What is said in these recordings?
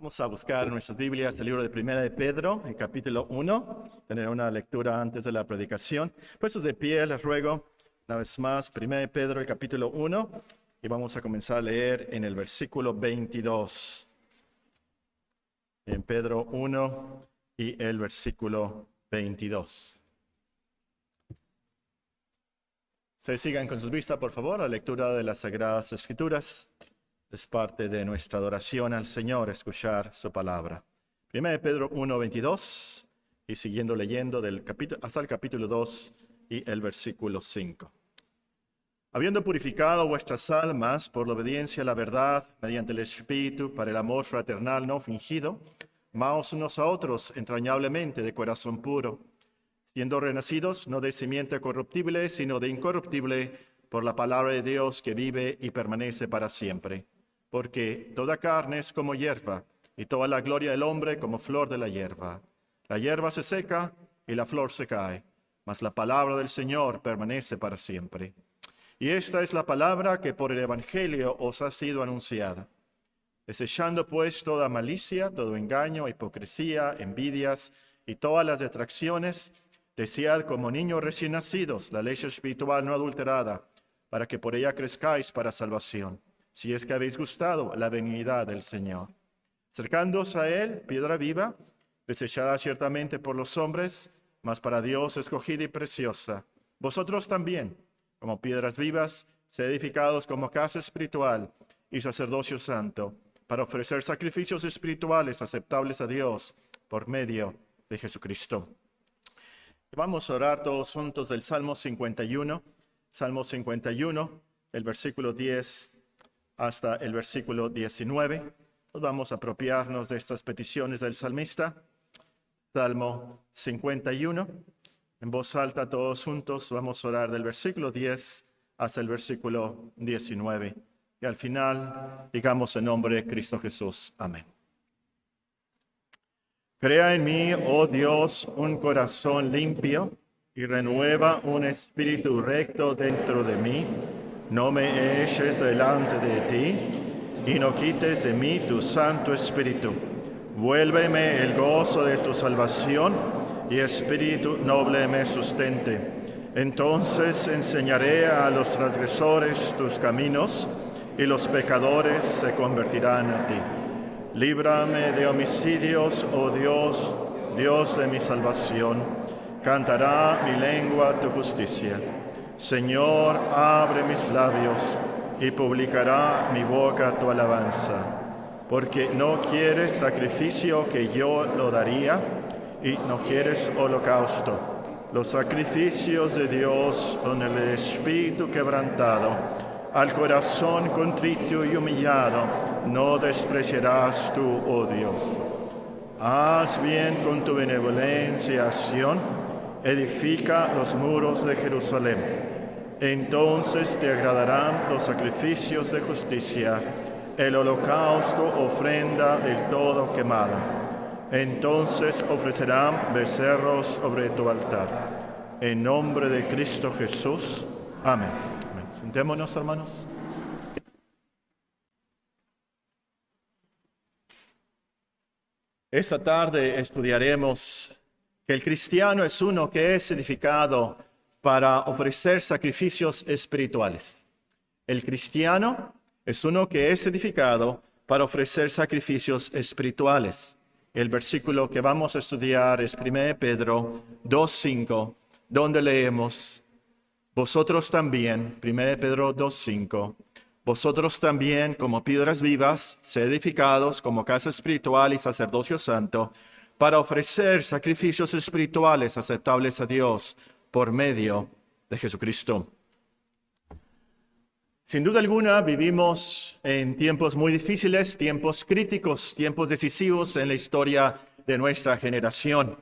Vamos a buscar en nuestras Biblias el libro de Primera de Pedro, el capítulo 1, tener una lectura antes de la predicación. Puestos de pie, les ruego, una vez más, Primera de Pedro, el capítulo 1, y vamos a comenzar a leer en el versículo 22. En Pedro 1 y el versículo 22. Se sigan con sus vistas, por favor, la lectura de las Sagradas Escrituras. Es parte de nuestra adoración al Señor escuchar su palabra. 1 Pedro 1, 22 y siguiendo leyendo hasta el capítulo 2 y el versículo 5. Habiendo purificado vuestras almas por la obediencia a la verdad mediante el Espíritu para el amor fraternal no fingido, amaos unos a otros entrañablemente de corazón puro, siendo renacidos no de simiente corruptible, sino de incorruptible por la palabra de Dios que vive y permanece para siempre. Porque toda carne es como hierba, y toda la gloria del hombre como flor de la hierba. La hierba se seca y la flor se cae, mas la palabra del Señor permanece para siempre. Y esta es la palabra que por el Evangelio os ha sido anunciada. Desechando pues toda malicia, todo engaño, hipocresía, envidias y todas las detracciones, desead como niños recién nacidos la leche espiritual no adulterada, para que por ella crezcáis para salvación, si es que habéis gustado la benignidad del Señor. Acercándoos a Él, piedra viva, desechada ciertamente por los hombres, mas para Dios escogida y preciosa. Vosotros también, como piedras vivas, sed edificados como casa espiritual y sacerdocio santo, para ofrecer sacrificios espirituales aceptables a Dios por medio de Jesucristo. Vamos a orar todos juntos del Salmo 51. Salmo 51, el versículo 10 hasta el versículo 19. Nos vamos a apropiarnos de estas peticiones del salmista. Salmo 51. En voz alta todos juntos vamos a orar del versículo 10 hasta el versículo 19. Y al final digamos en nombre de Cristo Jesús. Amén. Crea en mí, oh Dios, un corazón limpio y renueva un espíritu recto dentro de mí. No me eches delante de ti y no quites de mí tu Santo Espíritu. Vuélveme el gozo de tu salvación y espíritu noble me sustente. Entonces enseñaré a los transgresores tus caminos y los pecadores se convertirán a ti. Líbrame de homicidios, oh Dios, Dios de mi salvación. Cantará mi lengua tu justicia. Señor, abre mis labios y publicará mi boca tu alabanza. Porque no quieres sacrificio que yo lo daría y no quieres holocausto. Los sacrificios de Dios son el espíritu quebrantado. Al corazón contrito y humillado no despreciarás tú, oh Dios. Haz bien con tu benevolencia, Sión, edifica los muros de Jerusalén. Entonces te agradarán los sacrificios de justicia, el holocausto, ofrenda del todo quemada. Entonces ofrecerán becerros sobre tu altar. En nombre de Cristo Jesús. Amén. Amén. Sentémonos, hermanos. Esta tarde estudiaremos que el cristiano es uno que es edificado para ofrecer sacrificios espirituales. El cristiano es uno que es edificado para ofrecer sacrificios espirituales. El versículo que vamos a estudiar es 1 Pedro 2:5, donde leemos: Vosotros también, 1 Pedro 2:5, vosotros también, como piedras vivas, sed edificados como casa espiritual y sacerdocio santo, para ofrecer sacrificios espirituales aceptables a Dios por medio de Jesucristo. Sin duda alguna, vivimos en tiempos muy difíciles, tiempos críticos, tiempos decisivos en la historia de nuestra generación.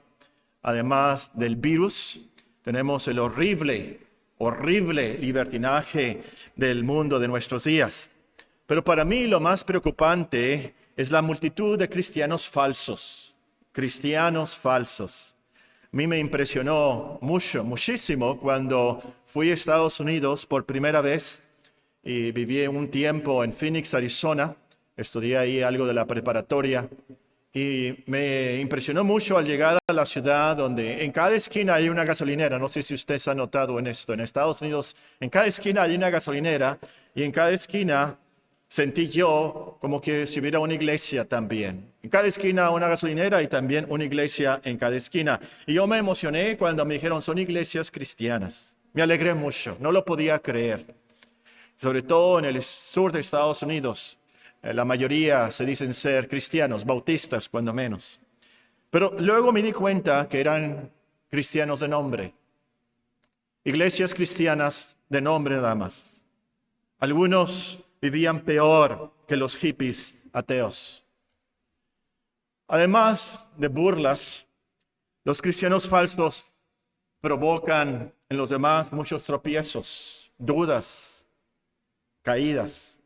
Además del virus, tenemos el horrible libertinaje del mundo de nuestros días. Pero para mí lo más preocupante es la multitud de cristianos falsos. A mí me impresionó muchísimo cuando fui a Estados Unidos por primera vez y viví un tiempo en Phoenix, Arizona, Estudié ahí algo de la preparatoria y me impresionó mucho al llegar a la ciudad donde en cada esquina hay una gasolinera. No sé si usted se ha notado en esto. En Estados Unidos, en cada esquina hay una gasolinera y en cada esquina sentí yo como que si hubiera una iglesia también. En cada esquina una gasolinera y también una iglesia en cada esquina. Y yo me emocioné cuando me dijeron son iglesias cristianas. Me alegré mucho, no lo podía creer. Sobre todo en el sur de Estados Unidos. La mayoría se dicen ser cristianos, bautistas cuando menos. Pero luego me di cuenta que eran cristianos de nombre. Iglesias cristianas de nombre nada más. Algunos vivían peor que los hippies ateos. Además de burlas, los cristianos falsos provocan en los demás muchos tropiezos, dudas, caídas.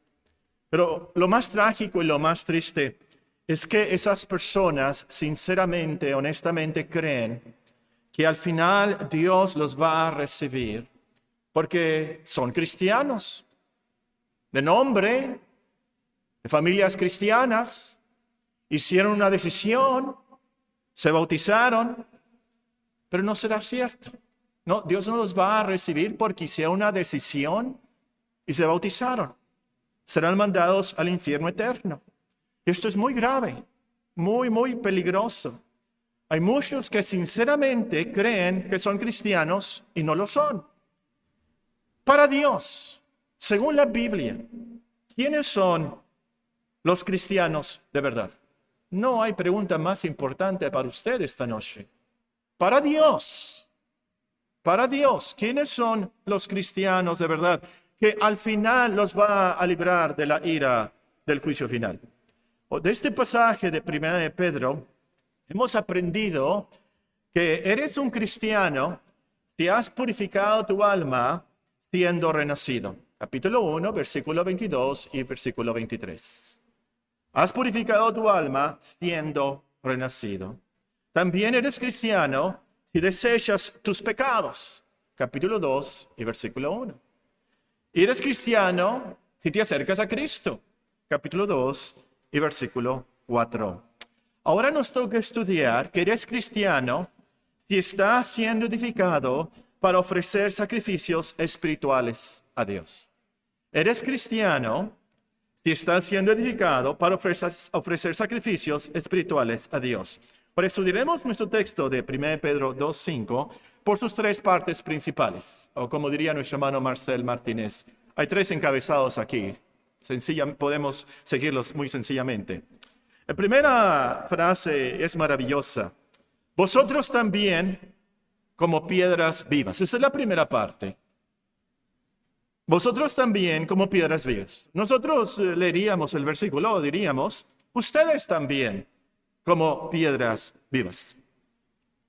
Pero lo más trágico y lo más triste es que esas personas sinceramente, honestamente creen que al final Dios los va a recibir porque son cristianos, de nombre, de familias cristianas, hicieron una decisión, se bautizaron, pero no será cierto. No, Dios no los va a recibir porque hicieron una decisión y se bautizaron. Serán mandados al infierno eterno. Esto es muy grave, muy, muy peligroso. Hay muchos que sinceramente creen que son cristianos y no lo son. Para Dios, según la Biblia, ¿quiénes son los cristianos de verdad? No hay pregunta más importante para usted esta noche. Para Dios, ¿quiénes son los cristianos de verdad? Que al final los va a librar de la ira del juicio final. De este pasaje de 1 de Pedro, hemos aprendido que eres un cristiano si has purificado tu alma siendo renacido. Capítulo 1, versículo 22 y versículo 23. Has purificado tu alma siendo renacido. También eres cristiano si desechas tus pecados. Capítulo 2 y versículo 1. Y eres cristiano si te acercas a Cristo. Capítulo 2 y versículo 4. Ahora nos toca estudiar que eres cristiano si estás siendo edificado para ofrecer sacrificios espirituales a Dios. Eres cristiano si estás siendo edificado para ofrecer sacrificios espirituales a Dios. Ahora estudiaremos nuestro texto de 1 Pedro 2:5 por sus tres partes principales, o como diría nuestro hermano Marcel Martínez, hay tres encabezados aquí. Podemos seguirlos muy sencillamente. La primera frase es maravillosa. Vosotros también como piedras vivas. Esa es la primera parte. Vosotros también como piedras vivas. Nosotros leeríamos el versículo, diríamos, ustedes también como piedras vivas.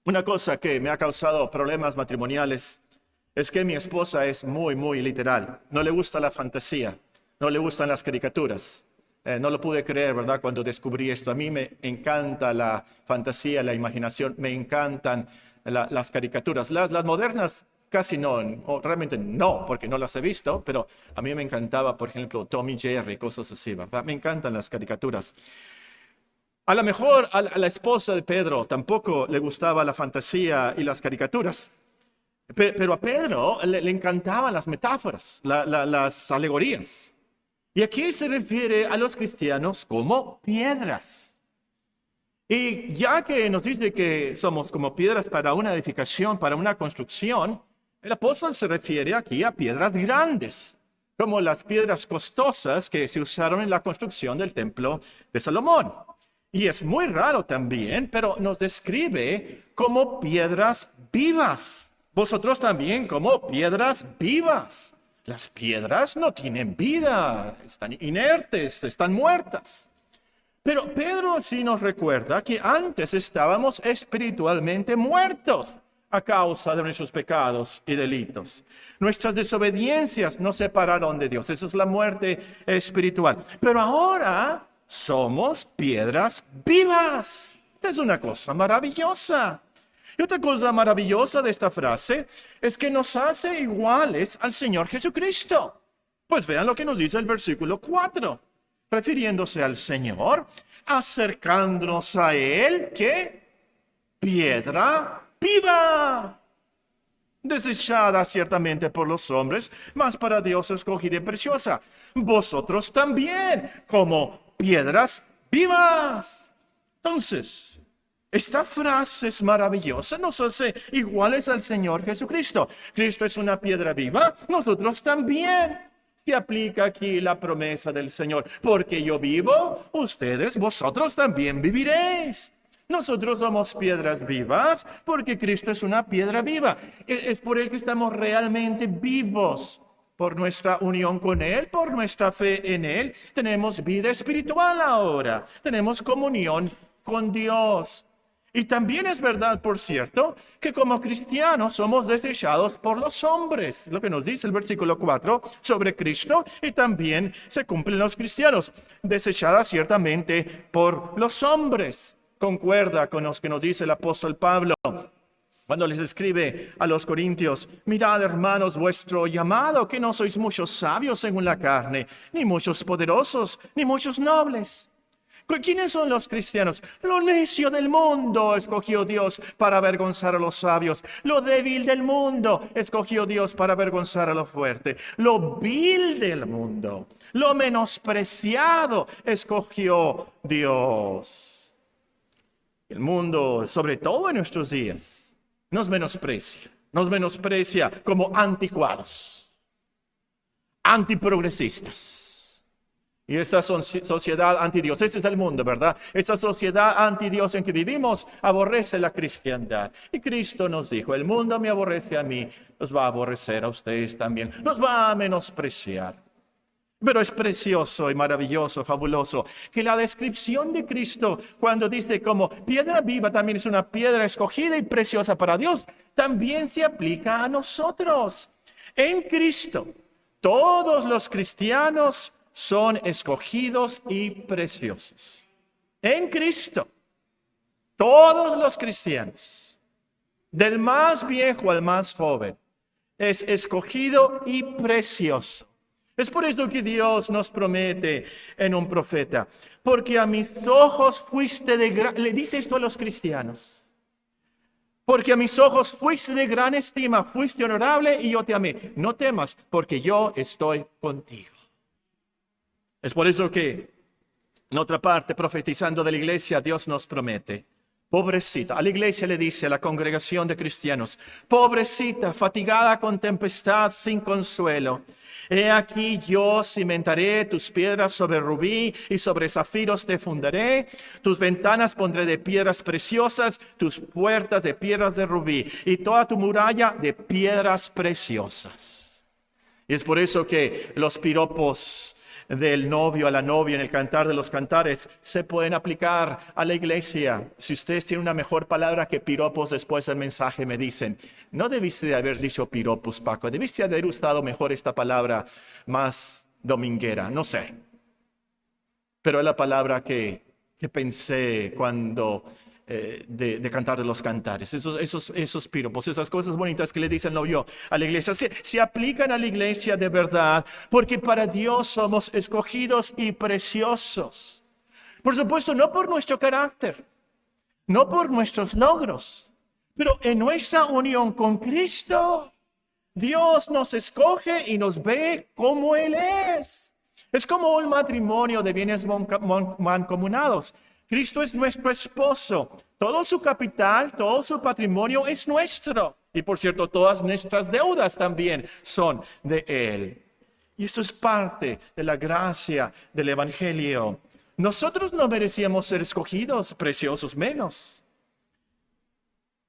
Una cosa que me ha causado problemas matrimoniales es que mi esposa es muy, muy literal. No le gusta la fantasía, no le gustan las caricaturas. No lo pude creer, ¿verdad?, cuando descubrí esto. A mí me encanta la fantasía, la imaginación, me encantan las caricaturas. Las modernas casi no, o realmente no, porque no las he visto, pero a mí me encantaba, por ejemplo, Tom y Jerry, cosas así, ¿verdad? Me encantan las caricaturas. A lo mejor a la esposa de Pedro tampoco le gustaba la fantasía y las caricaturas, pero a Pedro le encantaban las metáforas, las alegorías. Y aquí se refiere a los cristianos como piedras. Y ya que nos dice que somos como piedras para una edificación, para una construcción, el apóstol se refiere aquí a piedras grandes, como las piedras costosas que se usaron en la construcción del templo de Salomón. Y es muy raro también, pero nos describe como piedras vivas. Vosotros también como piedras vivas. Las piedras no tienen vida, están inertes, están muertas. Pero Pedro sí nos recuerda que antes estábamos espiritualmente muertos a causa de nuestros pecados y delitos. Nuestras desobediencias nos separaron de Dios. Esa es la muerte espiritual. Pero ahora somos piedras vivas. Es una cosa maravillosa. Y otra cosa maravillosa de esta frase es que nos hace iguales al Señor Jesucristo. Pues vean lo que nos dice el versículo 4. refiriéndose al Señor, acercándonos a Él, ¿qué? Piedra viva, desechada ciertamente por los hombres, mas para Dios escogida y preciosa. Vosotros también, como piedras vivas. Entonces, esta frase es maravillosa, nos hace iguales al Señor Jesucristo. Cristo es una piedra viva, nosotros también. Se aplica aquí la promesa del Señor. Porque yo vivo, ustedes, vosotros también viviréis. Nosotros somos piedras vivas porque Cristo es una piedra viva. Es por Él que estamos realmente vivos. Por nuestra unión con Él, por nuestra fe en Él, tenemos vida espiritual ahora. Tenemos comunión con Dios. Y también es verdad, por cierto, que como cristianos somos desechados por los hombres. Lo que nos dice el versículo 4 sobre Cristo, y también se cumplen los cristianos, desechadas ciertamente por los hombres. Concuerda con los que nos dice el apóstol Pablo cuando les escribe a los corintios: mirad, hermanos, vuestro llamado, que no sois muchos sabios según la carne, ni muchos poderosos, ni muchos nobles. ¿Quiénes son los cristianos? Lo necio del mundo escogió Dios para avergonzar a los sabios. Lo débil del mundo escogió Dios para avergonzar a lo fuerte. Lo vil del mundo, lo menospreciado escogió Dios. El mundo, sobre todo en nuestros días, nos menosprecia como anticuados, antiprogresistas. Y esta sociedad antidios, este es el mundo, ¿verdad? Esta sociedad antidios en que vivimos aborrece la cristiandad. Y Cristo nos dijo: el mundo me aborrece a mí, los va a aborrecer a ustedes también, los va a menospreciar. Pero es precioso y maravilloso, fabuloso, que la descripción de Cristo, cuando dice como piedra viva, también es una piedra escogida y preciosa para Dios, también se aplica a nosotros. En Cristo, todos los cristianos son escogidos y preciosos. En Cristo, todos los cristianos, del más viejo al más joven, es escogido y precioso. Es por eso que Dios nos promete en un profeta: porque a mis ojos fuiste de gran... Le dice esto a los cristianos: porque a mis ojos fuiste de gran estima, fuiste honorable y yo te amé. No temas, porque yo estoy contigo. Es por eso que en otra parte, profetizando de la iglesia, Dios nos promete: pobrecita, a la iglesia le dice, a la congregación de cristianos: pobrecita, fatigada con tempestad, sin consuelo. He aquí yo cimentaré tus piedras sobre rubí y sobre zafiros te fundaré. Tus ventanas pondré de piedras preciosas, tus puertas de piedras de rubí y toda tu muralla de piedras preciosas. Y es por eso que los piropos del novio a la novia en el Cantar de los Cantares se pueden aplicar a la iglesia. Si ustedes tienen una mejor palabra que piropos después del mensaje, me dicen: no debiste de haber dicho piropos, Paco, debiste de haber usado mejor esta palabra más dominguera, no sé. Pero es la palabra que pensé cuando de Cantar de los Cantares. Esos piropos, esas cosas bonitas que le dice el novio a la iglesia, se aplican a la iglesia de verdad, porque para Dios somos escogidos y preciosos. Por supuesto, no por nuestro carácter, no por nuestros logros, pero en nuestra unión con Cristo, Dios nos escoge y nos ve como Él es. Es como un matrimonio de bienes mancomunados. Cristo es nuestro esposo. Todo su capital, todo su patrimonio es nuestro. Y por cierto, todas nuestras deudas también son de Él. Y esto es parte de la gracia del Evangelio. Nosotros no merecíamos ser escogidos, preciosos menos.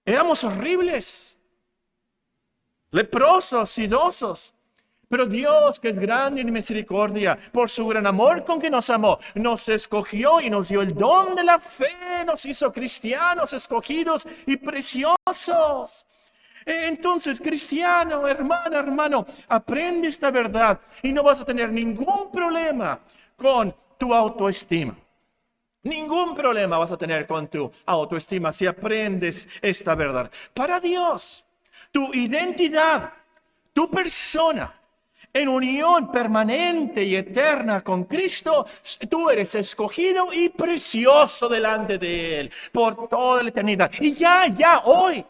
Éramos horribles, leprosos, sidosos. Pero Dios, que es grande en misericordia, por su gran amor con que nos amó, nos escogió y nos dio el don de la fe, nos hizo cristianos, escogidos y preciosos. Entonces, cristiano, hermano, aprende esta verdad y no vas a tener ningún problema con tu autoestima. Ningún problema vas a tener con tu autoestima si aprendes esta verdad. Para Dios, tu identidad, tu persona, en unión permanente y eterna con Cristo, tú eres escogido y precioso delante de Él por toda la eternidad. Y ya, hoy,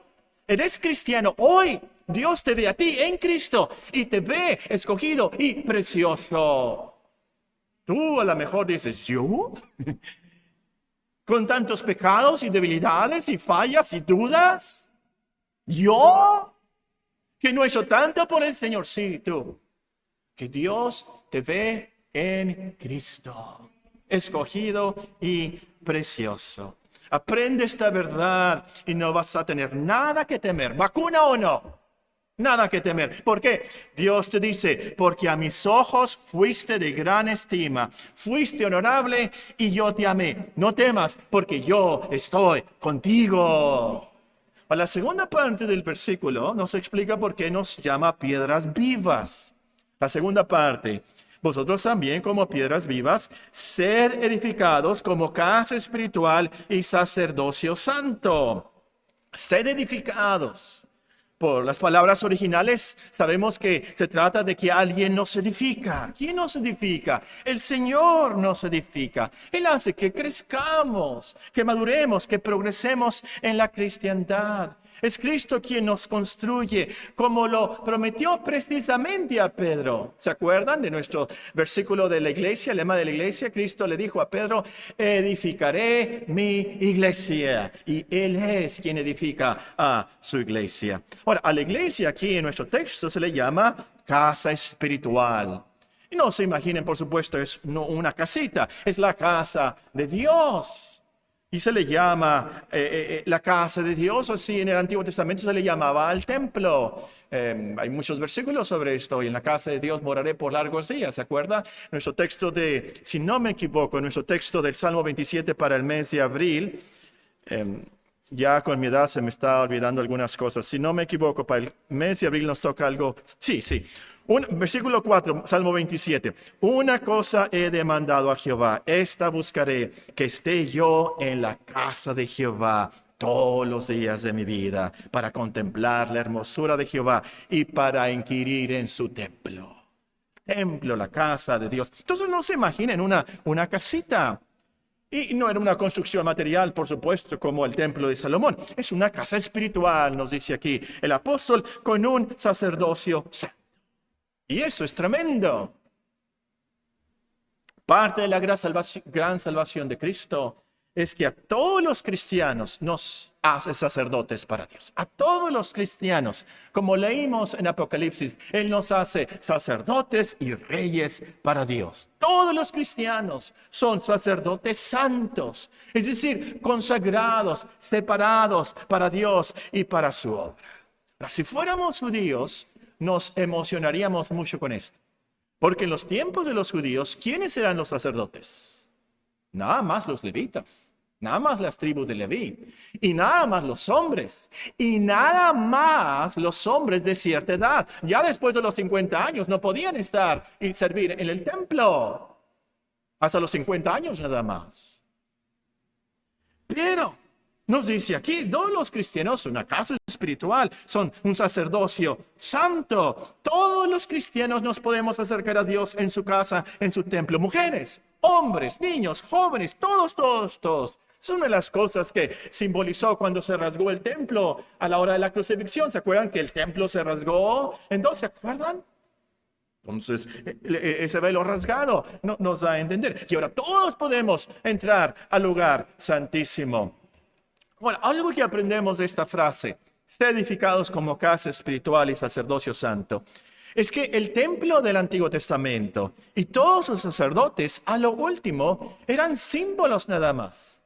eres cristiano, hoy Dios te ve a ti en Cristo y te ve escogido y precioso. Tú a lo mejor dices, ¿yo? Con tantos pecados y debilidades y fallas y dudas. ¿Yo? Que no he hecho tanto por el Señor. Sí, tú. Que Dios te ve en Cristo, escogido y precioso. Aprende esta verdad y no vas a tener nada que temer. ¿Vacuna o no? Nada que temer. ¿Por qué? Dios te dice, porque a mis ojos fuiste de gran estima, fuiste honorable y yo te amé. No temas, porque yo estoy contigo. A la segunda parte del versículo nos explica por qué nos llama piedras vivas. La segunda parte, vosotros también como piedras vivas, sed edificados como casa espiritual y sacerdocio santo. Sed edificados. Por las palabras originales sabemos que se trata de que alguien nos edifica. ¿Quién nos edifica? El Señor nos edifica. Él hace que crezcamos, que maduremos, que progresemos en la cristiandad. Es Cristo quien nos construye, como lo prometió precisamente a Pedro. ¿Se acuerdan de nuestro versículo de la iglesia, el lema de la iglesia? Cristo le dijo a Pedro, edificaré mi iglesia. Y Él es quien edifica a su iglesia. Ahora, a la iglesia aquí en nuestro texto se le llama casa espiritual. Y no se imaginen, por supuesto, es no una casita, es la casa de Dios. Y se le llama la casa de Dios, así en el Antiguo Testamento se le llamaba al templo. Hay muchos versículos sobre esto. Y en la casa de Dios moraré por largos días, ¿se acuerda? Nuestro texto de, si no me equivoco, nuestro texto del Salmo 27 para el mes de abril. Ya con mi edad se me está olvidando algunas cosas. Si no me equivoco, para el mes de abril nos toca algo. Sí. Versículo 4, Salmo 27. Una cosa he demandado a Jehová, esta buscaré, que esté yo en la casa de Jehová todos los días de mi vida, para contemplar la hermosura de Jehová y para inquirir en su templo. Templo, la casa de Dios. Entonces no se imaginen una casita. Y no era una construcción material, por supuesto, como el templo de Salomón. Es una casa espiritual, nos dice aquí el apóstol, con un sacerdocio santo. Y eso es tremendo. Parte de la gran salvación de Cristo es que a todos los cristianos nos hace sacerdotes para Dios. A todos los cristianos, como leímos en Apocalipsis, Él nos hace sacerdotes y reyes para Dios. Todos los cristianos son sacerdotes santos, es decir, consagrados, separados para Dios y para su obra. Ahora, si fuéramos judíos, nos emocionaríamos mucho con esto. Porque en los tiempos de los judíos, ¿quiénes eran los sacerdotes? Nada más los levitas, nada más las tribus de Leví, y nada más los hombres, y nada más los hombres de cierta edad. Ya después de los 50 años no podían estar y servir en el templo. Hasta los 50 años nada más. Pero nos dice aquí, todos los cristianos son una casa espiritual, son un sacerdocio santo. Todos los cristianos nos podemos acercar a Dios en su casa, en su templo. Mujeres, hombres, niños, jóvenes, todos. Es una de las cosas que simbolizó cuando se rasgó el templo a la hora de la crucifixión. ¿Se acuerdan que el templo se rasgó en dos? ¿Se acuerdan? Entonces, ese velo rasgado nos da a entender que ahora todos podemos entrar al lugar santísimo. Bueno, algo que aprendemos de esta frase, ser edificados como casa espiritual y sacerdocio santo, es que el templo del Antiguo Testamento y todos los sacerdotes, a lo último, eran símbolos nada más.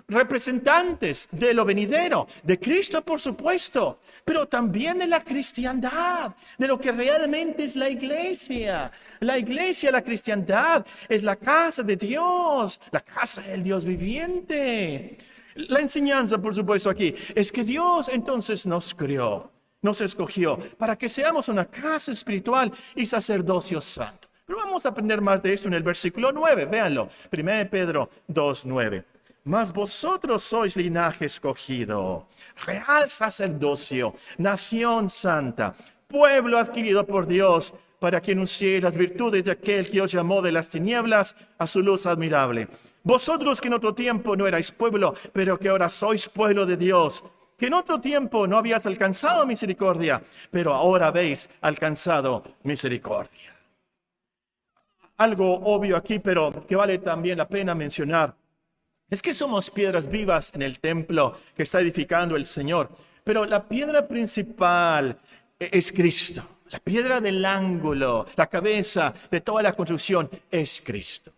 Representantes de lo venidero, de Cristo por supuesto, pero también de la cristiandad, de lo que realmente es la iglesia. La iglesia, la cristiandad, es la casa de Dios, la casa del Dios viviente. La enseñanza, por supuesto, aquí es que Dios entonces nos creó, nos escogió para que seamos una casa espiritual y sacerdocio santo. Pero vamos a aprender más de esto en el versículo 9, véanlo, 1 Pedro 2:9. Mas vosotros sois linaje escogido, real sacerdocio, nación santa, pueblo adquirido por Dios, para que anunciéis las virtudes de aquel que os llamó de las tinieblas a su luz admirable. Vosotros que en otro tiempo no erais pueblo, pero que ahora sois pueblo de Dios, que en otro tiempo no habías alcanzado misericordia, pero ahora habéis alcanzado misericordia. Algo obvio aquí, pero que vale también la pena mencionar, es que somos piedras vivas en el templo que está edificando el Señor, pero la piedra principal es Cristo. La piedra del ángulo, la cabeza de toda la construcción es Cristo.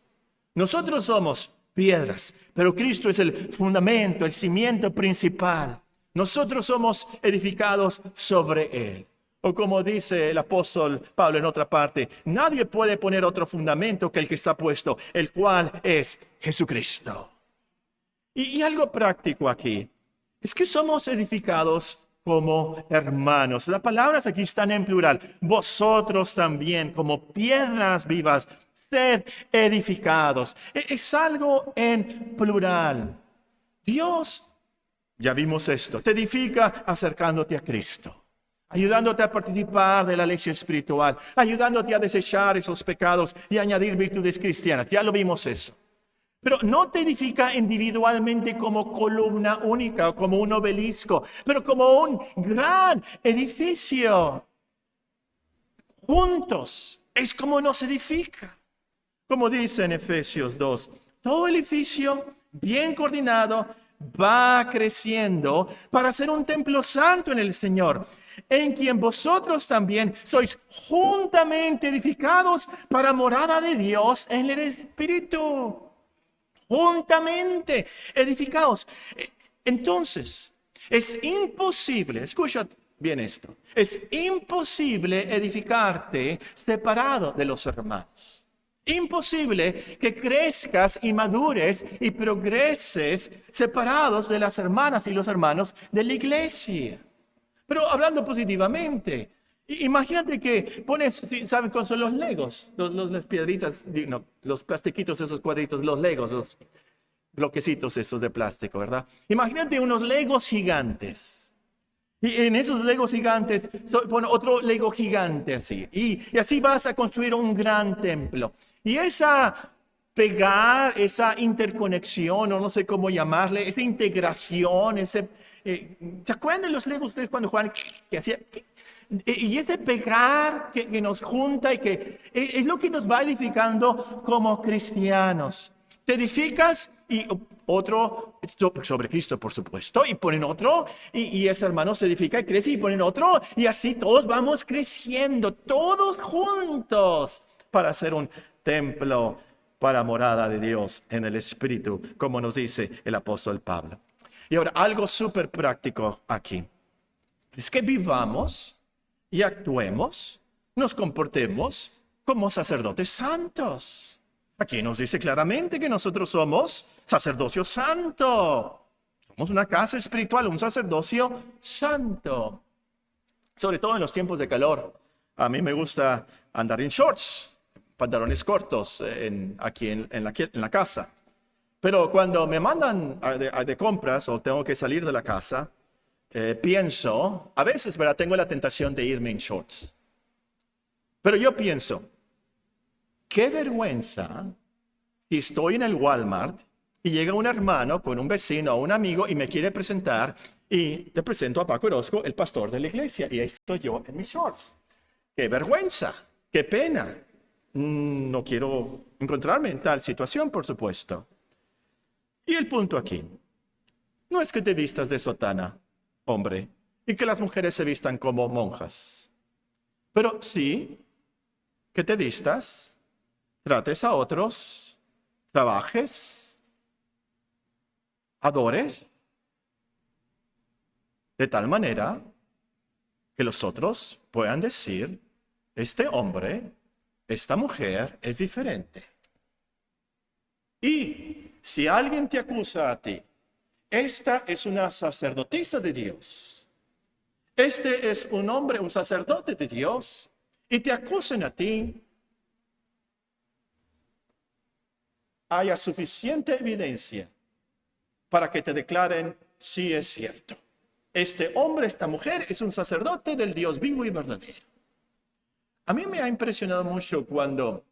Nosotros somos piedras, pero Cristo es el fundamento, el cimiento principal. Nosotros somos edificados sobre Él. O como dice el apóstol Pablo en otra parte, nadie puede poner otro fundamento que el que está puesto, el cual es Jesucristo. Y algo práctico aquí, es que somos edificados como hermanos. Las palabras aquí están en plural. Vosotros también, como piedras vivas, sed edificados. Es algo en plural. Dios, ya vimos esto, te edifica acercándote a Cristo, ayudándote a participar de la lección espiritual, ayudándote a desechar esos pecados y añadir virtudes cristianas. Ya lo vimos eso. Pero no te edifica individualmente como columna única o como un obelisco, pero como un gran edificio. Juntos es como nos edifica. Como dice en Efesios 2, todo edificio bien coordinado va creciendo para ser un templo santo en el Señor, en quien vosotros también sois juntamente edificados para morada de Dios en el Espíritu. Juntamente edificados. Entonces, es imposible, escucha bien esto, es imposible edificarte separado de los hermanos. Imposible que crezcas y madures y progreses separados de las hermanas y los hermanos de la iglesia. Pero hablando positivamente, imagínate que pones, ¿saben cuáles son los legos? Las piedritas, no, los plastiquitos, esos cuadritos, los legos, los bloquecitos esos de plástico, ¿verdad? Imagínate unos legos gigantes. Y en esos legos gigantes, pon otro lego gigante así. Y así vas a construir un gran templo. Y esa interconexión, o no sé cómo llamarle, esa integración, ¿se acuerdan de los legos ustedes cuando jugaban? Que hacía... Y ese pegar que nos junta y que es lo que nos va edificando como cristianos. Te edificas y otro sobre Cristo, por supuesto, y ponen otro, y ese hermano se edifica y crece y ponen otro, y así todos vamos creciendo, todos juntos, para hacer un templo para morada de Dios en el Espíritu, como nos dice el apóstol Pablo. Y ahora, algo súper práctico aquí, es que vivamos y actuemos, nos comportemos como sacerdotes santos. Aquí nos dice claramente que nosotros somos sacerdocio santo. Somos una casa espiritual, un sacerdocio santo. Sobre todo en los tiempos de calor. A mí me gusta andar en shorts, pantalones cortos aquí en la casa. Pero cuando me mandan de compras o tengo que salir de la casa, pienso, a veces, ¿verdad? Tengo la tentación de irme en shorts. Pero yo pienso, qué vergüenza si estoy en el Walmart y llega un hermano con un vecino o un amigo y me quiere presentar y te presento a Paco Orozco, el pastor de la iglesia, y ahí estoy yo en mis shorts. Qué vergüenza, qué pena. No quiero encontrarme en tal situación, por supuesto. Y el punto aquí, no es que te vistas de sotana, hombre, y que las mujeres se vistan como monjas, pero sí que te vistas, trates a otros, trabajes, adores, de tal manera que los otros puedan decir, este hombre, esta mujer es diferente. Y si alguien te acusa a ti, esta es una sacerdotisa de Dios, este es un hombre, un sacerdote de Dios, y te acusan a ti, haya suficiente evidencia para que te declaren si es cierto. Este hombre, esta mujer, es un sacerdote del Dios vivo y verdadero. A mí me ha impresionado mucho cuando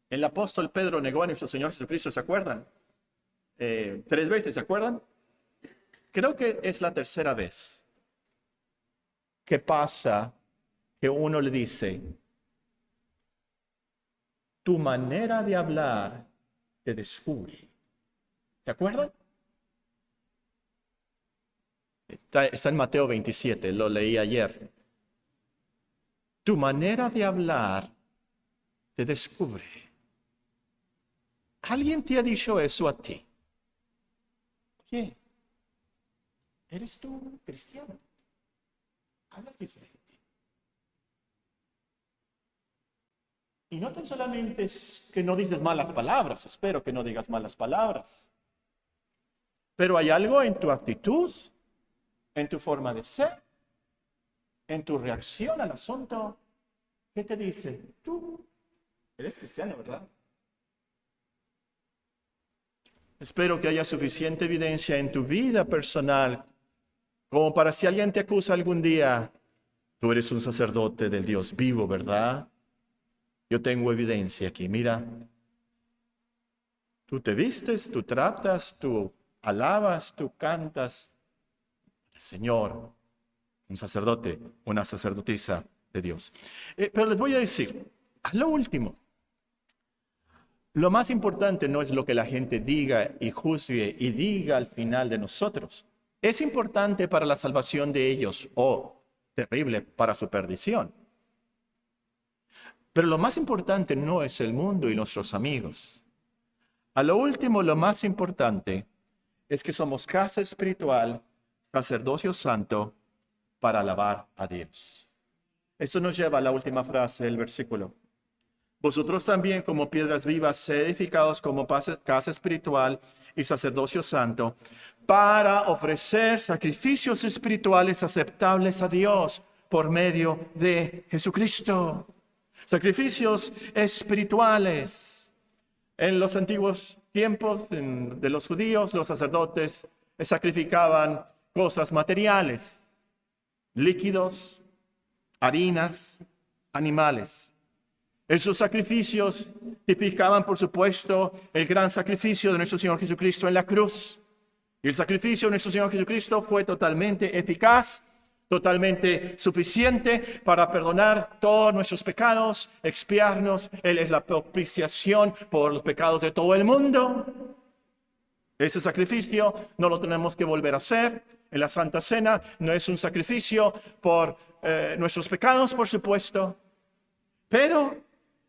el apóstol Pedro negó a nuestro Señor Jesucristo, ¿se acuerdan? 3 veces, ¿se acuerdan? Creo que es la tercera vez que pasa que uno le dice, tu manera de hablar te descubre. ¿Se acuerdan? Está en Mateo 27, lo leí ayer. Tu manera de hablar te descubre. ¿Alguien te ha dicho eso a ti? Oye, ¿eres tú cristiano? Hablas diferente. Y no tan solamente es que no dices malas palabras, espero que no digas malas palabras. Pero hay algo en tu actitud, en tu forma de ser, en tu reacción al asunto, que te dice, tú eres cristiano, ¿verdad? Espero que haya suficiente evidencia en tu vida personal como para si alguien te acusa algún día, tú eres un sacerdote del Dios vivo, ¿verdad? Yo tengo evidencia aquí, mira. Tú te vistes, tú tratas, tú alabas, tú cantas. El Señor, un sacerdote, una sacerdotisa de Dios. Pero les voy a decir, a lo último, lo más importante no es lo que la gente diga y juzgue y diga al final de nosotros. Es importante para la salvación de ellos o terrible para su perdición. Pero lo más importante no es el mundo y nuestros amigos. A lo último, lo más importante es que somos casa espiritual, sacerdocio santo, para alabar a Dios. Esto nos lleva a la última frase del versículo. Vosotros también, como piedras vivas, sed edificados como casa espiritual y sacerdocio santo, para ofrecer sacrificios espirituales aceptables a Dios por medio de Jesucristo. Sacrificios espirituales. En los antiguos tiempos de los judíos, los sacerdotes sacrificaban cosas materiales, líquidos, harinas, animales. Esos sacrificios tipificaban, por supuesto, el gran sacrificio de nuestro Señor Jesucristo en la cruz. Y el sacrificio de nuestro Señor Jesucristo fue totalmente eficaz, totalmente suficiente para perdonar todos nuestros pecados, expiarnos. Él es la propiciación por los pecados de todo el mundo. Ese sacrificio no lo tenemos que volver a hacer. En la Santa Cena no es un sacrificio por nuestros pecados, por supuesto. Pero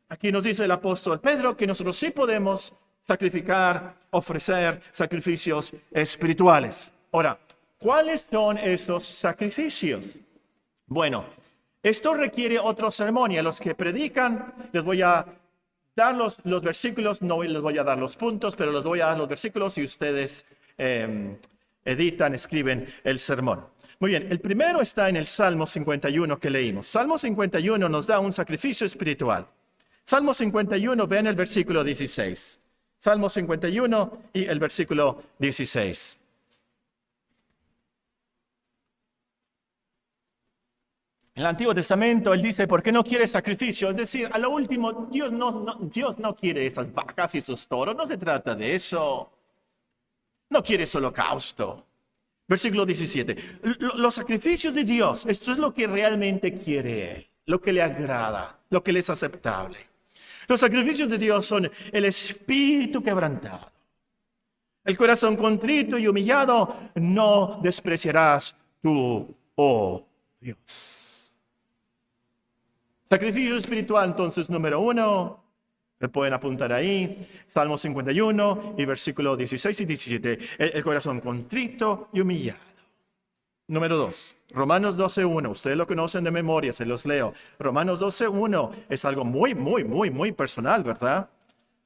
aquí nos dice el apóstol Pedro que nosotros sí podemos sacrificar, ofrecer sacrificios espirituales. Ahora, ¿cuáles son esos sacrificios? Bueno, esto requiere otro sermón y a los que predican les voy a dar los versículos, no les voy a dar los puntos, pero les voy a dar los versículos y ustedes editan, escriben el sermón. Muy bien, el primero está en el Salmo 51 que leímos. Salmo 51 nos da un sacrificio espiritual. Salmo 51, vean el versículo 16. Salmo 51 y el versículo 16. En el Antiguo Testamento, él dice, ¿por qué no quiere sacrificio? Es decir, a lo último, Dios no quiere esas vacas y esos toros, no se trata de eso. No quiere ese holocausto. Versículo 17. Los sacrificios de Dios, esto es lo que realmente quiere Él, lo que le agrada, lo que le es aceptable. Los sacrificios de Dios son el espíritu quebrantado. El corazón contrito y humillado no despreciarás tú, oh Dios. Sacrificio espiritual, entonces, número 1. Me pueden apuntar ahí, Salmo 51 y versículo 16 y 17. El corazón contrito y humillado. Número 2, Romanos 12:1. Ustedes lo conocen de memoria, se los leo. Romanos 12:1 es algo muy personal, ¿verdad?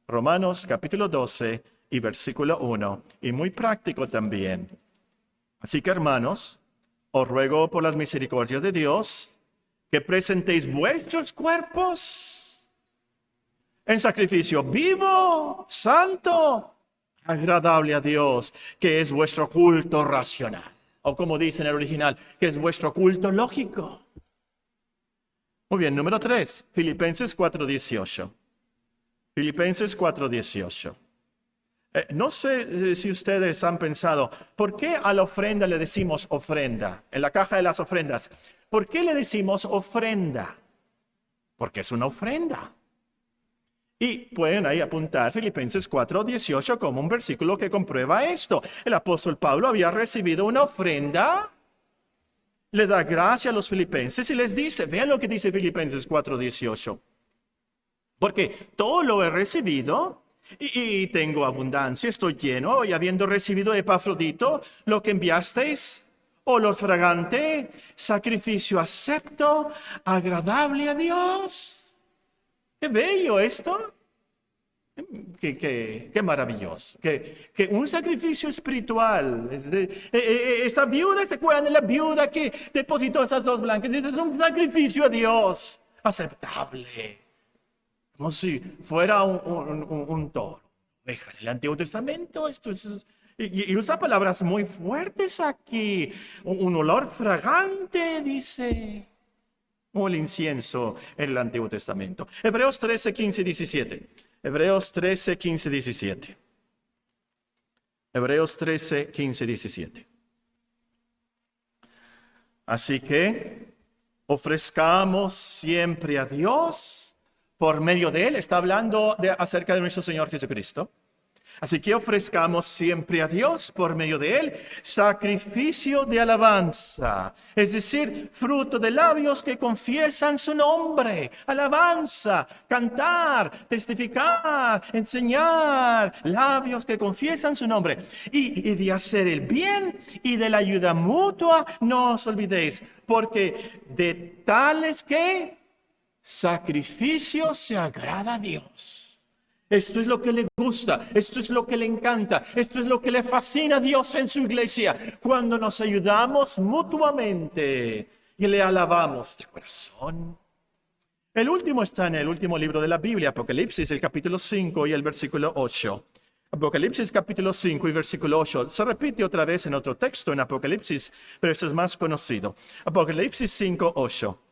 Romanos capítulo 12 y versículo 1. Y muy práctico también. Así que, hermanos, os ruego por las misericordias de Dios que presentéis vuestros cuerpos en sacrificio vivo, santo, agradable a Dios, que es vuestro culto racional. O como dice en el original, que es vuestro culto lógico. Muy bien, número 3, Filipenses 4:18. Filipenses 4:18. No sé si ustedes han pensado, ¿por qué a la ofrenda le decimos ofrenda? En la caja de las ofrendas, ¿por qué le decimos ofrenda? Porque es una ofrenda. Y pueden ahí apuntar Filipenses 4:18 como un versículo que comprueba esto. El apóstol Pablo había recibido una ofrenda, le da gracia a los filipenses y les dice, vean lo que dice Filipenses 4:18. Porque todo lo he recibido y tengo abundancia, estoy lleno, y habiendo recibido de Epafrodito lo que enviasteis, olor fragante, sacrificio acepto, agradable a Dios. ¡Qué bello esto! Qué maravilloso. Que un sacrificio espiritual. Esta viuda, ¿se acuerdan de la viuda que depositó esas 2 blancas? Es un sacrificio a Dios aceptable. Como si fuera un toro. En el Antiguo Testamento esto es... Y usa palabras muy fuertes aquí. Un olor fragante, dice. O el incienso en el Antiguo Testamento. Hebreos 13, 15 y 17. Hebreos 13, 15 y 17. Hebreos 13, 15 y 17. Así que ofrezcamos siempre a Dios por medio de Él. Está hablando acerca de nuestro Señor Jesucristo. Así que ofrezcamos siempre a Dios por medio de Él sacrificio de alabanza, es decir, fruto de labios que confiesan su nombre, alabanza, cantar, testificar, enseñar, labios que confiesan su nombre. Y de hacer el bien y de la ayuda mutua no os olvidéis, porque de tales que sacrificio se agrada a Dios. Esto es lo que le gusta, esto es lo que le encanta, esto es lo que le fascina a Dios en su iglesia. Cuando nos ayudamos mutuamente y le alabamos de corazón. El último está en el último libro de la Biblia, Apocalipsis, el capítulo 5 y el versículo 8. Apocalipsis capítulo 5 y versículo 8. Se repite otra vez en otro texto en Apocalipsis, pero esto es más conocido. Apocalipsis 5, 8.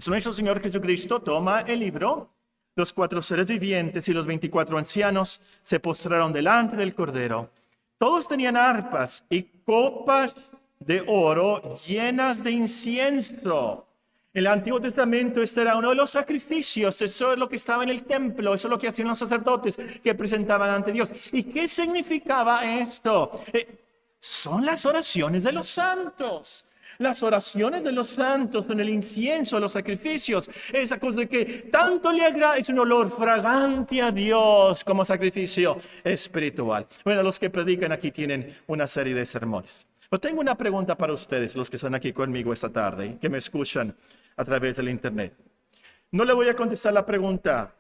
Nuestro Señor Jesucristo toma el libro. Los 4 seres vivientes y los 24 ancianos se postraron delante del Cordero. Todos tenían arpas y copas de oro llenas de incienso. En el Antiguo Testamento este era uno de los sacrificios, eso es lo que estaba en el templo, eso es lo que hacían los sacerdotes que presentaban ante Dios. ¿Y qué significaba esto? Son las oraciones de los santos. Las oraciones de los santos con el incienso, los sacrificios, esa cosa que tanto le agrada, es un olor fragante a Dios como sacrificio espiritual. Bueno, los que predican aquí tienen una serie de sermones. Pero tengo una pregunta para ustedes, los que están aquí conmigo esta tarde, que me escuchan a través del internet. No le voy a contestar la pregunta,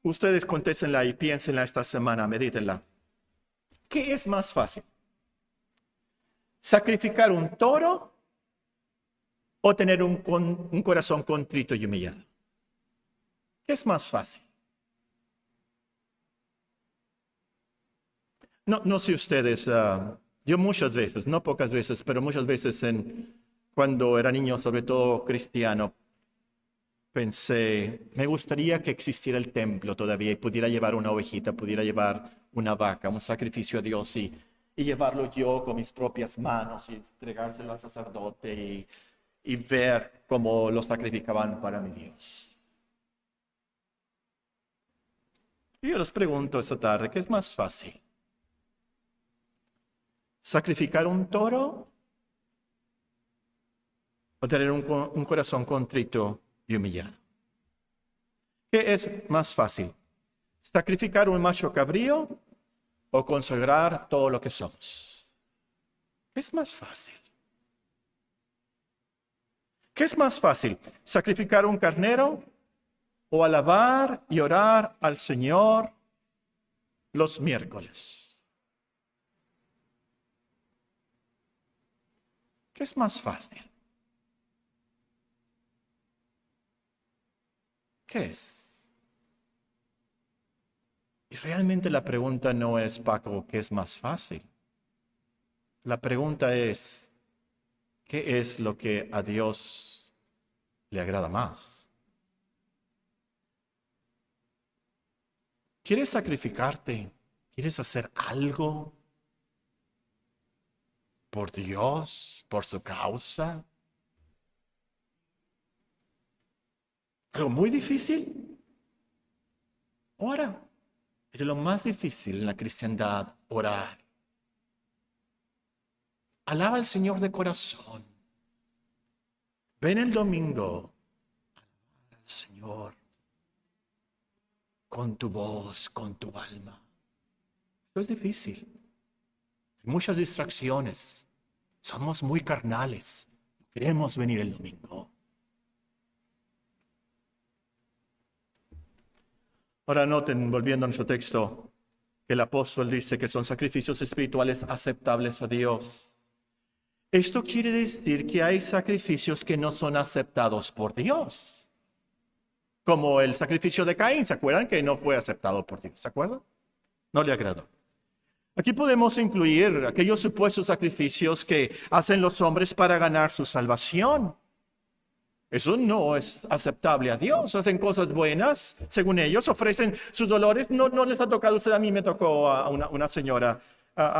ustedes contéstenla y piénsenla esta semana, medítenla. ¿Qué es más fácil? ¿Sacrificar un toro o tener un corazón contrito y humillado? ¿Qué es más fácil? No sé ustedes, yo muchas veces, no pocas veces, pero muchas veces cuando era niño, sobre todo cristiano, pensé, me gustaría que existiera el templo todavía y pudiera llevar una ovejita, pudiera llevar una vaca, un sacrificio a Dios y llevarlo yo con mis propias manos y entregárselo al sacerdote y ver cómo lo sacrificaban para mi Dios. Y yo les pregunto esta tarde, ¿qué es más fácil? ¿Sacrificar un toro o tener un corazón contrito y humillado? ¿Qué es más fácil? ¿Sacrificar un macho cabrío o consagrar todo lo que somos? ¿Qué es más fácil? ¿Qué es más fácil? ¿Sacrificar un carnero o alabar y orar al Señor los miércoles? ¿Qué es más fácil? ¿Qué es? Y realmente la pregunta no es, Paco, ¿qué es más fácil? La pregunta es, ¿qué es lo que a Dios le agrada más? ¿Quieres sacrificarte? ¿Quieres hacer algo por Dios, por su causa? ¿Algo muy difícil? Ora. Es lo más difícil en la cristiandad, orar. Alaba al Señor de corazón. Ven el domingo a alabar al Señor con tu voz, con tu alma. Esto es difícil. Hay muchas distracciones. Somos muy carnales. Queremos venir el domingo. Ahora noten, volviendo a nuestro texto, que el apóstol dice que son sacrificios espirituales aceptables a Dios. Esto quiere decir que hay sacrificios que no son aceptados por Dios. Como el sacrificio de Caín, ¿se acuerdan? Que no fue aceptado por Dios, ¿se acuerdan? No le agradó. Aquí podemos incluir aquellos supuestos sacrificios que hacen los hombres para ganar su salvación. Eso no es aceptable a Dios. Hacen cosas buenas, según ellos, ofrecen sus dolores. No les ha tocado a usted, a mí me tocó a una señora,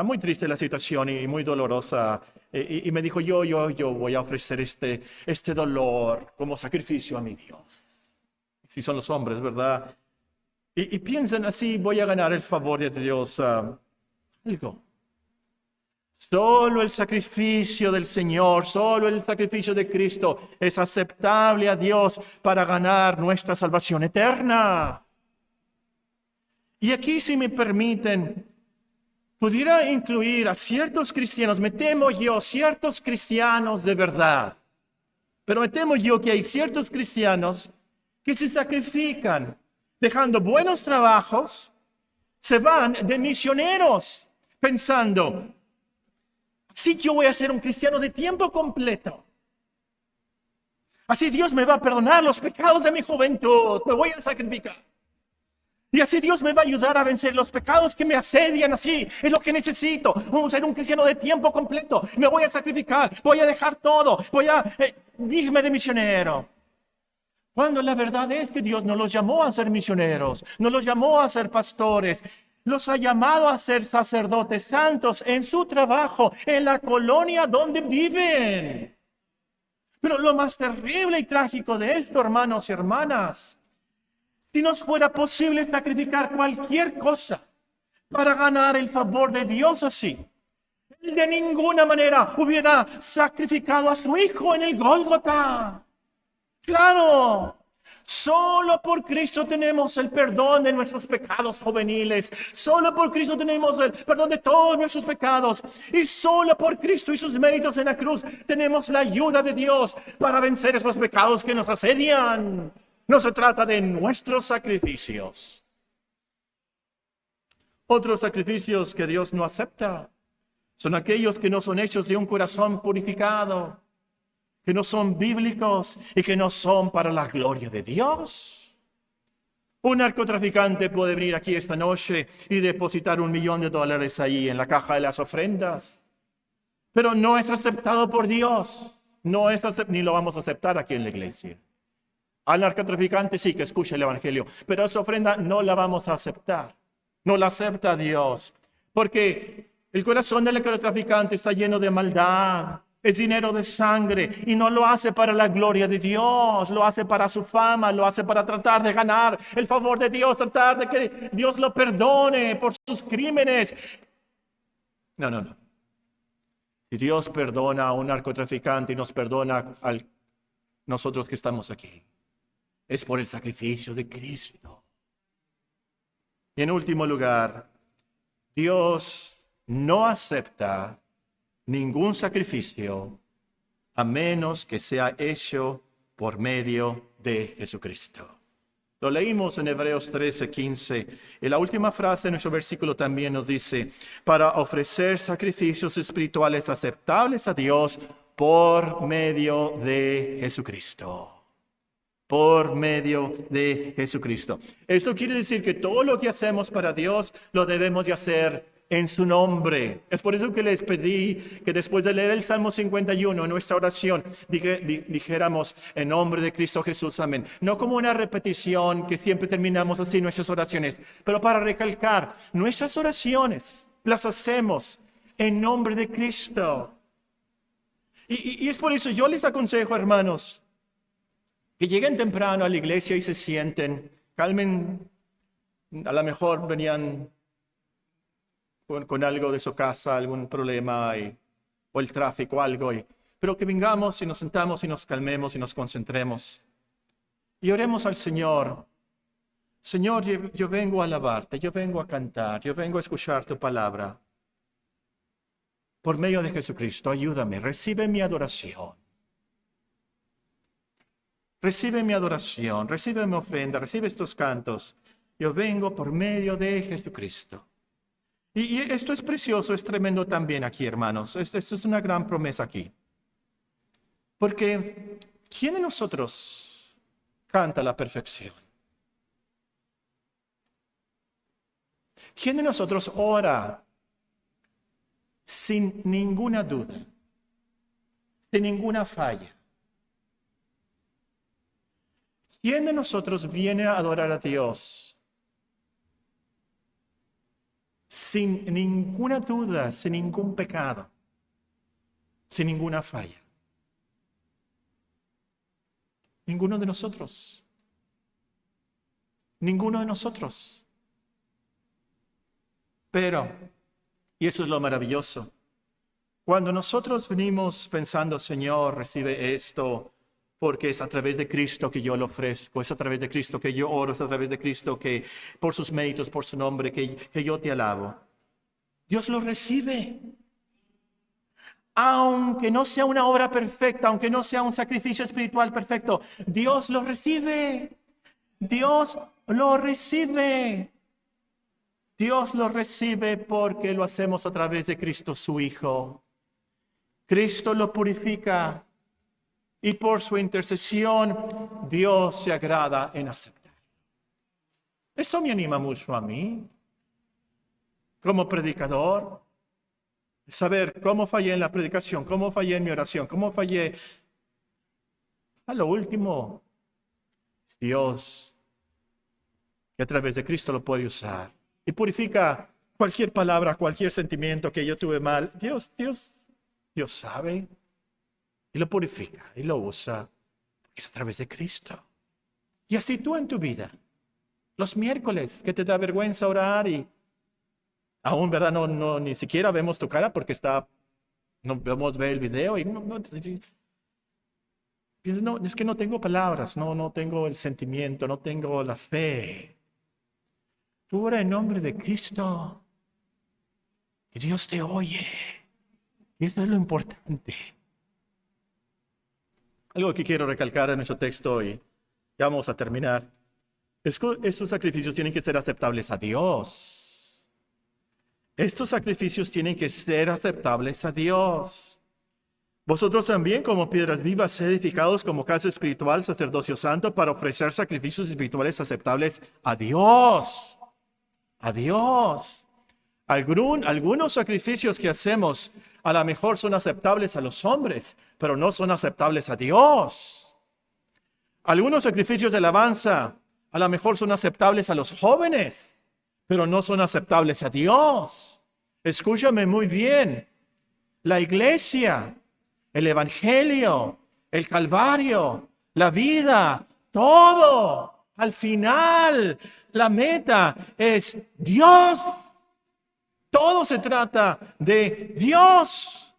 muy triste la situación y muy dolorosa. Y me dijo, yo voy a ofrecer este dolor como sacrificio a mi Dios. Si son los hombres, ¿verdad? Y piensan así, voy a ganar el favor de Dios. Algo. Solo el sacrificio del Señor, solo el sacrificio de Cristo es aceptable a Dios para ganar nuestra salvación eterna. Y aquí, si me permiten, pudiera incluir a ciertos cristianos, me temo yo, ciertos cristianos de verdad, pero me temo yo que hay ciertos cristianos que se sacrifican, dejando buenos trabajos, se van de misioneros, pensando, sí, yo voy a ser un cristiano de tiempo completo. Así Dios me va a perdonar los pecados de mi juventud. Me voy a sacrificar. Y así Dios me va a ayudar a vencer los pecados que me asedian. Así es lo que necesito. Vamos a ser un cristiano de tiempo completo. Me voy a sacrificar. Voy a dejar todo. Voy a irme de misionero. Cuando la verdad es que Dios no los llamó a ser misioneros. No los llamó a ser pastores. Los ha llamado a ser sacerdotes santos en su trabajo, en la colonia donde viven. Pero lo más terrible y trágico de esto, hermanos y hermanas, si nos fuera posible sacrificar cualquier cosa para ganar el favor de Dios así, Él de ninguna manera hubiera sacrificado a su hijo en el Gólgota. ¡Claro! Solo por Cristo tenemos el perdón de nuestros pecados juveniles. Solo por Cristo tenemos el perdón de todos nuestros pecados. Y solo por Cristo y sus méritos en la cruz tenemos la ayuda de Dios para vencer esos pecados que nos asedian. No se trata de nuestros sacrificios. Otros sacrificios que Dios no acepta son aquellos que no son hechos de un corazón purificado, que no son bíblicos y que no son para la gloria de Dios. Un narcotraficante puede venir aquí esta noche y depositar $1 millón ahí en la caja de las ofrendas, pero no es aceptado por Dios. No es ni lo vamos a aceptar aquí en la iglesia. Al narcotraficante sí que escuche el evangelio, pero esa ofrenda no la vamos a aceptar. No la acepta Dios, porque el corazón del narcotraficante está lleno de maldad. Es dinero de sangre y no lo hace para la gloria de Dios, lo hace para su fama, lo hace para tratar de ganar el favor de Dios, tratar de que Dios lo perdone por sus crímenes. No. Si Dios perdona a un narcotraficante y nos perdona a nosotros que estamos aquí, es por el sacrificio de Cristo. Y en último lugar, Dios no acepta ningún sacrificio a menos que sea hecho por medio de Jesucristo. Lo leímos en Hebreos 13:15. Y la última frase de nuestro versículo también nos dice, para ofrecer sacrificios espirituales aceptables a Dios por medio de Jesucristo. Por medio de Jesucristo. Esto quiere decir que todo lo que hacemos para Dios lo debemos de hacer en su nombre. Es por eso que les pedí que después de leer el Salmo 51 en nuestra oración, dijéramos en nombre de Cristo Jesús, amén. No como una repetición que siempre terminamos así nuestras oraciones, pero para recalcar, nuestras oraciones las hacemos en nombre de Cristo. Y es por eso yo les aconsejo, hermanos, que lleguen temprano a la iglesia y se sienten, calmen, a lo mejor venían con algo de su casa, algún problema, o el tráfico, algo, pero que vengamos y nos sentamos y nos calmemos y nos concentremos. Y oremos al Señor. Señor, yo vengo a alabarte, yo vengo a cantar, yo vengo a escuchar tu palabra. Por medio de Jesucristo, ayúdame, recibe mi adoración. Recibe mi adoración, recibe mi ofrenda, recibe estos cantos. Yo vengo por medio de Jesucristo. Y esto es precioso, es tremendo también aquí, hermanos. Esto es una gran promesa aquí. Porque, ¿quién de nosotros canta la perfección? ¿Quién de nosotros ora sin ninguna duda, sin ninguna falla? ¿Quién de nosotros viene a adorar a Dios sin ninguna duda, sin ningún pecado, sin ninguna falla? Ninguno de nosotros. Ninguno de nosotros. Pero, y eso es lo maravilloso, cuando nosotros venimos pensando, Señor, recibe esto, porque es a través de Cristo que yo lo ofrezco, es a través de Cristo que yo oro, es a través de Cristo que por sus méritos, por su nombre, que yo te alabo. Dios lo recibe. Aunque no sea una obra perfecta, aunque no sea un sacrificio espiritual perfecto, Dios lo recibe. Dios lo recibe. Dios lo recibe porque lo hacemos a través de Cristo su Hijo. Cristo lo purifica y por su intercesión Dios se agrada en aceptar. Esto me anima mucho a mí, como predicador, saber cómo fallé en la predicación, cómo fallé en mi oración, cómo fallé. A lo último, es Dios que a través de Cristo lo puede usar y purifica cualquier palabra, cualquier sentimiento que yo tuve mal. Dios sabe y lo purifica y lo usa. Es a través de Cristo. Y así tú en tu vida, los miércoles que te da vergüenza orar y aún, ¿verdad? No, ni siquiera vemos tu cara porque no vemos ver el video y piensas, no, es que no tengo palabras, no tengo el sentimiento, no tengo la fe. Tú ora en nombre de Cristo y Dios te oye. Y eso es lo importante. Algo que quiero recalcar en nuestro texto y ya vamos a terminar. Es que estos sacrificios tienen que ser aceptables a Dios. Estos sacrificios tienen que ser aceptables a Dios. Vosotros también, como piedras vivas, sed edificados como casa espiritual, sacerdocio santo, para ofrecer sacrificios espirituales aceptables a Dios. A Dios. Algunos sacrificios que hacemos a lo mejor son aceptables a los hombres, pero no son aceptables a Dios. Algunos sacrificios de alabanza a lo mejor son aceptables a los jóvenes, pero no son aceptables a Dios. Escúchame muy bien. La iglesia, el evangelio, el calvario, la vida, todo, al final, la meta es Dios. Todo se trata de Dios,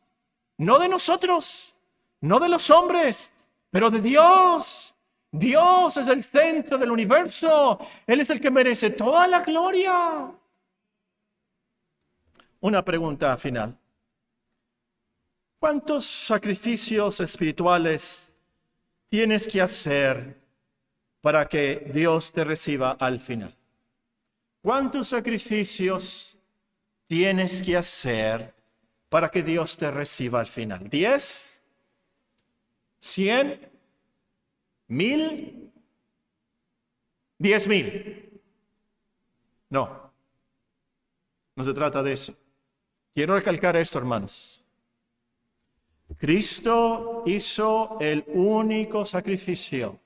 no de nosotros, no de los hombres, pero de Dios. Dios es el centro del universo. Él es el que merece toda la gloria. Una pregunta final. ¿Cuántos sacrificios espirituales tienes que hacer para que Dios te reciba al final? ¿Cuántos sacrificios tienes que hacer para que Dios te reciba al final? ¿10? ¿100? ¿1000? ¿10,000? No. No se trata de eso. Quiero recalcar esto, hermanos. Cristo hizo el único sacrificio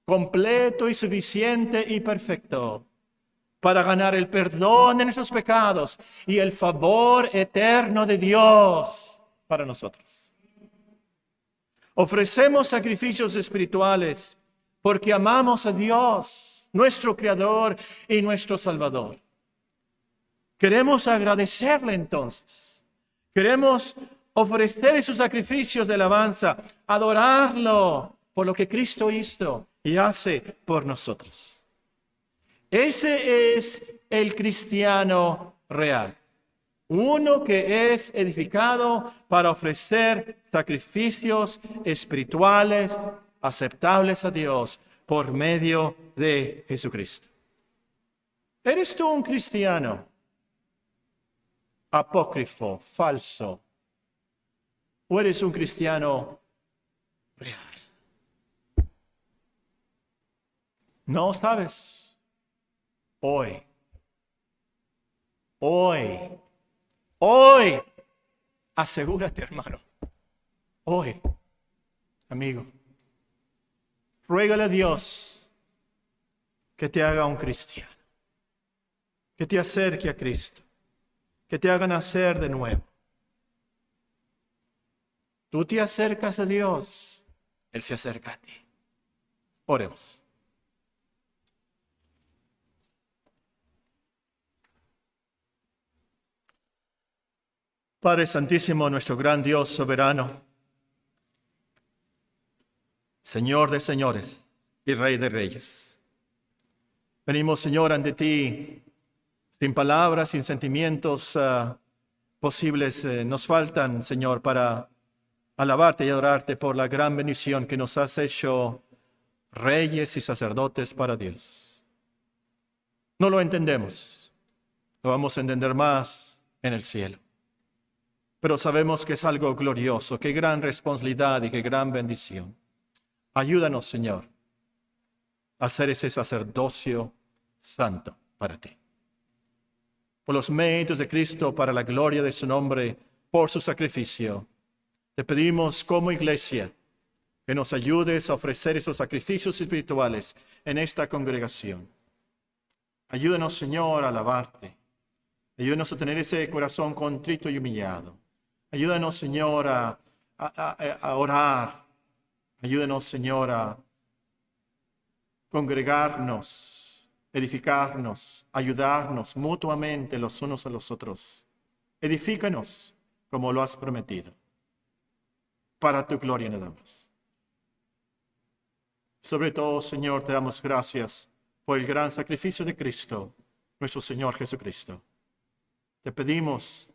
completo y suficiente y perfecto para ganar el perdón de nuestros pecados y el favor eterno de Dios para nosotros. Ofrecemos sacrificios espirituales porque amamos a Dios, nuestro Creador y nuestro Salvador. Queremos agradecerle entonces. Queremos ofrecer esos sacrificios de alabanza, adorarlo por lo que Cristo hizo y hace por nosotros. Ese es el cristiano real. Uno que es edificado para ofrecer sacrificios espirituales aceptables a Dios por medio de Jesucristo. ¿Eres tú un cristiano apócrifo, falso? ¿O eres un cristiano real? ¿No sabes? Hoy, asegúrate, hermano. Hoy, amigo, ruégale a Dios que te haga un cristiano, que te acerque a Cristo, que te haga nacer de nuevo. Tú te acercas a Dios, Él se acerca a ti. Oremos. Padre Santísimo, nuestro gran Dios soberano, Señor de señores y Rey de reyes. Venimos, Señor, ante ti sin palabras, sin sentimientos posibles. Nos faltan, Señor, para alabarte y adorarte por la gran bendición que nos has hecho reyes y sacerdotes para Dios. No lo entendemos, lo vamos a entender más en el cielo. Pero sabemos que es algo glorioso, qué gran responsabilidad y qué gran bendición. Ayúdanos, Señor, a hacer ese sacerdocio santo para ti. Por los méritos de Cristo, para la gloria de su nombre, por su sacrificio, te pedimos como iglesia que nos ayudes a ofrecer esos sacrificios espirituales en esta congregación. Ayúdanos, Señor, a alabarte. Ayúdanos a tener ese corazón contrito y humillado. Ayúdanos, Señor, a orar. Ayúdanos, Señor, a congregarnos, edificarnos, ayudarnos mutuamente los unos a los otros. Edifícanos como lo has prometido. Para tu gloria nada más. Sobre todo, Señor, te damos gracias por el gran sacrificio de Cristo, nuestro Señor Jesucristo. Te pedimos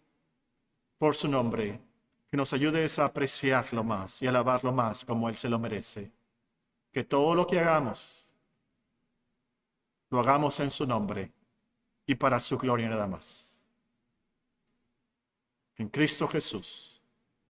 por su nombre, que nos ayudes a apreciarlo más y alabarlo más como Él se lo merece. Que todo lo que hagamos, lo hagamos en su nombre y para su gloria nada más. En Cristo Jesús.